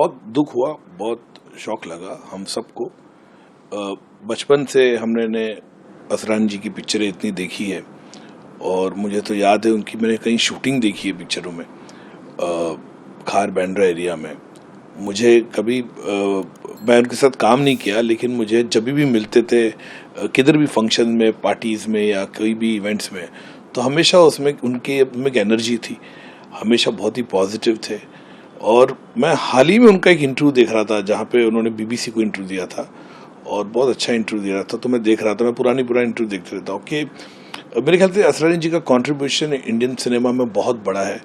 बहुत दुख हुआ, बहुत शौक लगा हम सबको। बचपन से हमने असरानी जी की पिक्चरें इतनी देखी है और मुझे तो याद है उनकी मैंने कई शूटिंग देखी है पिक्चरों में, खार बैंड्रा एरिया में। मुझे कभी मैं उनके साथ काम नहीं किया, लेकिन मुझे जब भी मिलते थे किधर भी फंक्शन में, पार्टीज़ में या कोई भी इवेंट्स में, तो हमेशा उसमें उनके में एक एनर्जी थी, हमेशा बहुत ही पॉजिटिव थे। और मैं हाल ही में उनका एक इंटरव्यू देख रहा था जहाँ पे उन्होंने बीबीसी को इंटरव्यू दिया था और बहुत अच्छा इंटरव्यू दिया था। तो मैं देख रहा था, मैं पुराना इंटरव्यू देखते रहता हूँ कि मेरे ख्याल से असरानी जी का कंट्रीब्यूशन इंडियन सिनेमा में बहुत बड़ा है।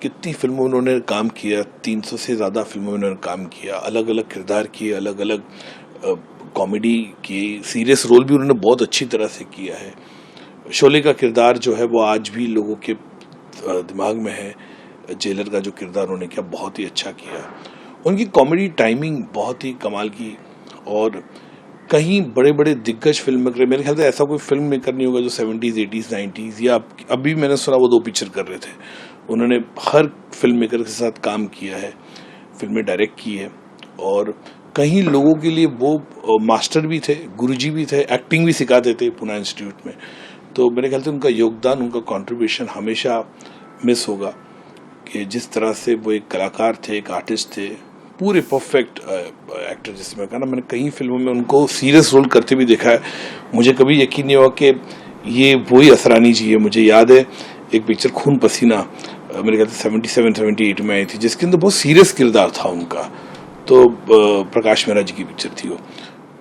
कितनी फिल्मों में उन्होंने काम किया, 300 से ज़्यादा फिल्मों में उन्होंने काम किया, अलग अलग किरदार किए, अलग अलग कॉमेडी की, सीरियस रोल भी उन्होंने बहुत अच्छी तरह से किया है। शोले का किरदार जो है वो आज भी लोगों के दिमाग में है। जेलर का जो किरदार उन्होंने किया बहुत ही अच्छा किया। उनकी कॉमेडी टाइमिंग बहुत ही कमाल की। और कहीं बड़े बड़े दिग्गज फिल्म मेकर, मेरे ख्याल से ऐसा कोई फिल्म मेकर नहीं होगा जो 70s 80s 90s या अभी मैंने सुना वो 2 पिक्चर कर रहे थे। उन्होंने हर फिल्म मेकर के साथ काम किया है, फिल्में डायरेक्ट की है और कहीं लोगों के लिए वो मास्टर भी थे, गुरुजी भी थे, एक्टिंग भी सिखाते थे पूना इंस्टीट्यूट में। तो मेरे ख्याल से उनका योगदान, उनका कंट्रीब्यूशन हमेशा मिस होगा कि जिस तरह से वो एक कलाकार थे, एक आर्टिस्ट थे, पूरे परफेक्ट एक्टर। जिसमें मैं कहा ना, मैंने कई फिल्मों में उनको सीरियस रोल करते भी देखा है। मुझे कभी यकीन नहीं हुआ कि ये वही असरानी जी है। मुझे याद है एक पिक्चर खून पसीना मेरे ख्याल से 77-78 में आई थी, जिसके अंदर बहुत सीरियस किरदार था उनका। तो प्रकाश मेहरा जी की पिक्चर थी वो।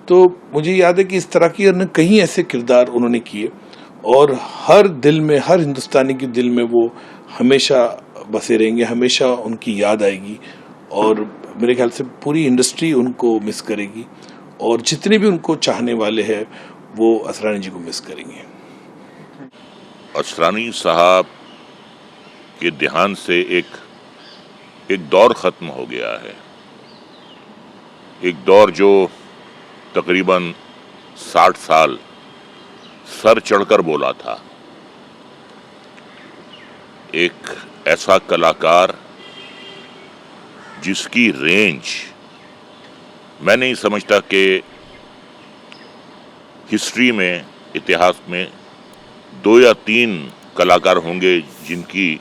तो मुझे याद है कि इस तरह की कई ऐसे किरदार उन्होंने किए और हर दिल में, हर हिंदुस्तानी के दिल में वो हमेशा बसे रहेंगे, हमेशा उनकी याद आएगी। और मेरे ख्याल से पूरी इंडस्ट्री उनको मिस करेगी और जितने भी उनको चाहने वाले हैं वो असरानी जी को मिस करेंगे। असरानी साहब के देहांत से एक दौर खत्म हो गया है। एक दौर जो तकरीबन 60 साल सर चढ़कर बोला था। एक ऐसा कलाकार जिसकी रेंज, मैं नहीं समझता कि हिस्ट्री में, इतिहास में 2 या 3 कलाकार होंगे जिनकी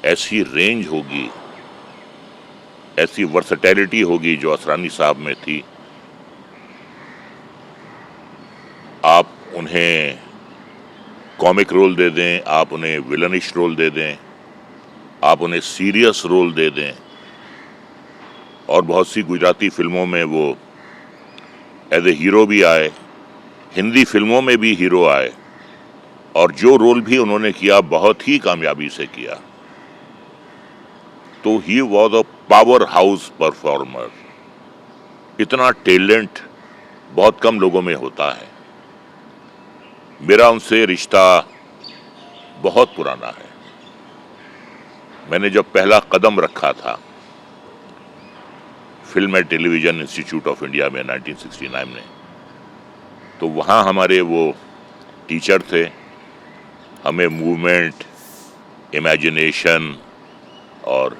ऐसी रेंज होगी, ऐसी वर्सेटैलिटी होगी जो असरानी साहब में थी। आप उन्हें कॉमिक रोल दे दें, आप उन्हें विलनिश रोल दे दें, आप उन्हें सीरियस रोल दे दें, और बहुत सी गुजराती फिल्मों में वो एज ए हीरो भी आए, हिंदी फिल्मों में भी हीरो आए, और जो रोल भी उन्होंने किया बहुत ही कामयाबी से किया। तो he was a power house performer. इतना टैलेंट बहुत कम लोगों में होता है। मेरा उनसे रिश्ता बहुत पुराना है। मैंने जब पहला कदम रखा था film and television institute of India में 1969 में, तो वहाँ हमारे वो टीचर थे, हमें मूवमेंट, इमेजिनेशन और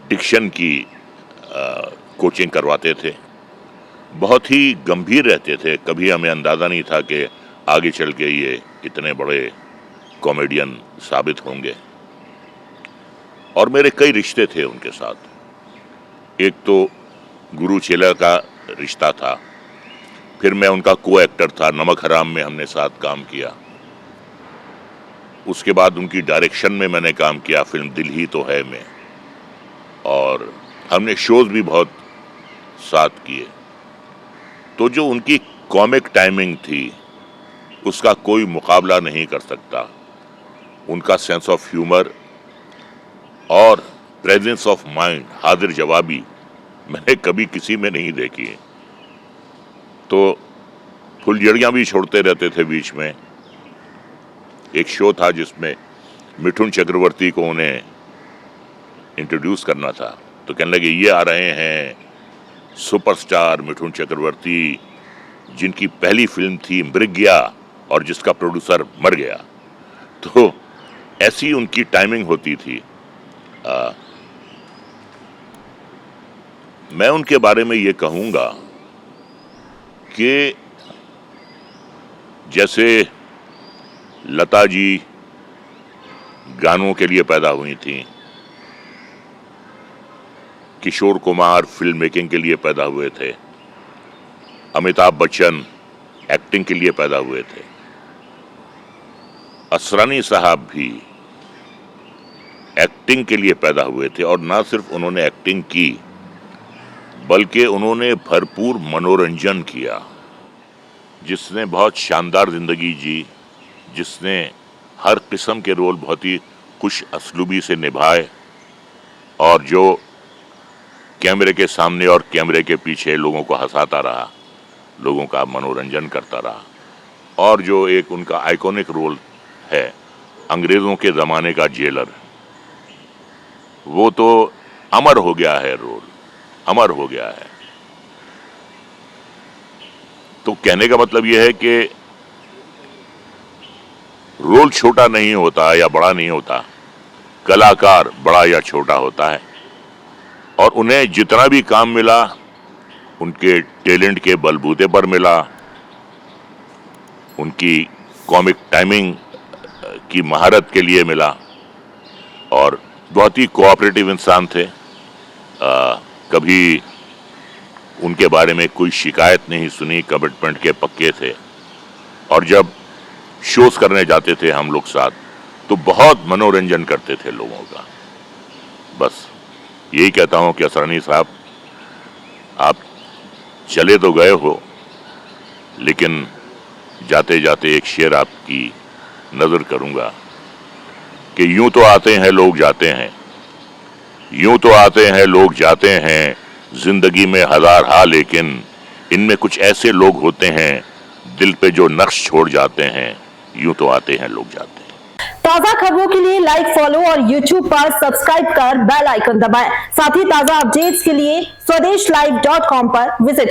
डिक्शन की कोचिंग करवाते थे। बहुत ही गंभीर रहते थे। कभी हमें अंदाज़ा नहीं था कि आगे चल के ये इतने बड़े कॉमेडियन साबित होंगे। और मेरे कई रिश्ते थे उनके साथ। एक तो गुरु चेला का रिश्ता था, फिर मैं उनका को एक्टर था, नमक हराम में हमने साथ काम किया। उसके बाद उनकी डायरेक्शन में मैंने काम किया फिल्म दिल ही तो है में, और हमने शोज भी बहुत साथ किए। तो जो उनकी कॉमिक टाइमिंग थी उसका कोई मुकाबला नहीं कर सकता। उनका सेंस ऑफ ह्यूमर और प्रेजेंस ऑफ माइंड, हाजिर जवाबी, मैंने कभी किसी में नहीं देखी। तो फुलझड़ियाँ भी छोड़ते रहते थे बीच में। एक शो था जिसमें मिठुन चक्रवर्ती को उन्हें इंट्रोड्यूस करना था, तो कहने लगे ये आ रहे हैं सुपरस्टार मिठुन चक्रवर्ती, जिनकी पहली फिल्म थी मृग्या और जिसका प्रोड्यूसर मर गया। तो ऐसी उनकी टाइमिंग होती थी। मैं उनके बारे में ये कहूँगा कि जैसे लता जी गानों के लिए पैदा हुई थी, किशोर कुमार फिल्म मेकिंग के लिए पैदा हुए थे, अमिताभ बच्चन एक्टिंग के लिए पैदा हुए थे, असरानी साहब भी एक्टिंग के लिए पैदा हुए थे। और ना सिर्फ उन्होंने एक्टिंग की बल्कि उन्होंने भरपूर मनोरंजन किया। जिसने बहुत शानदार जिंदगी जी, जिसने हर किस्म के रोल बहुत ही खुश असलूबी से निभाए और जो कैमरे के सामने और कैमरे के पीछे लोगों को हंसाता रहा, लोगों का मनोरंजन करता रहा। और जो एक उनका आइकॉनिक रोल है अंग्रेजों के ज़माने का जेलर, वो तो अमर हो गया है, रोल अमर हो गया है। तो कहने का मतलब यह है कि रोल छोटा नहीं होता या बड़ा नहीं होता, कलाकार बड़ा या छोटा होता है। और उन्हें जितना भी काम मिला उनके टैलेंट के बलबूते पर मिला, उनकी कॉमिक टाइमिंग की महारत के लिए मिला। और बहुत ही कोऑपरेटिव इंसान थे, कभी उनके बारे में कोई शिकायत नहीं सुनी, कमिटमेंट के पक्के थे। और जब शोज करने जाते थे हम लोग साथ तो बहुत मनोरंजन करते थे लोगों का। बस यही कहता हूं कि असरानी साहब, आप चले तो गए हो, लेकिन जाते जाते एक शेर आपकी नजर करूंगा कि यूं तो आते हैं लोग जाते हैं, यूं तो आते हैं लोग जाते हैं, जिंदगी में हजार हाल, लेकिन इनमें कुछ ऐसे लोग होते हैं दिल पे जो नक्श छोड़ जाते हैं, यूं तो आते हैं लोग जाते हैं। ताजा खबरों के लिए लाइक, फॉलो और YouTube पर सब्सक्राइब कर बेल आइकन दबाएं। साथ ही ताजा अपडेट्स के लिए स्वदेशलाइव.com पर विजिट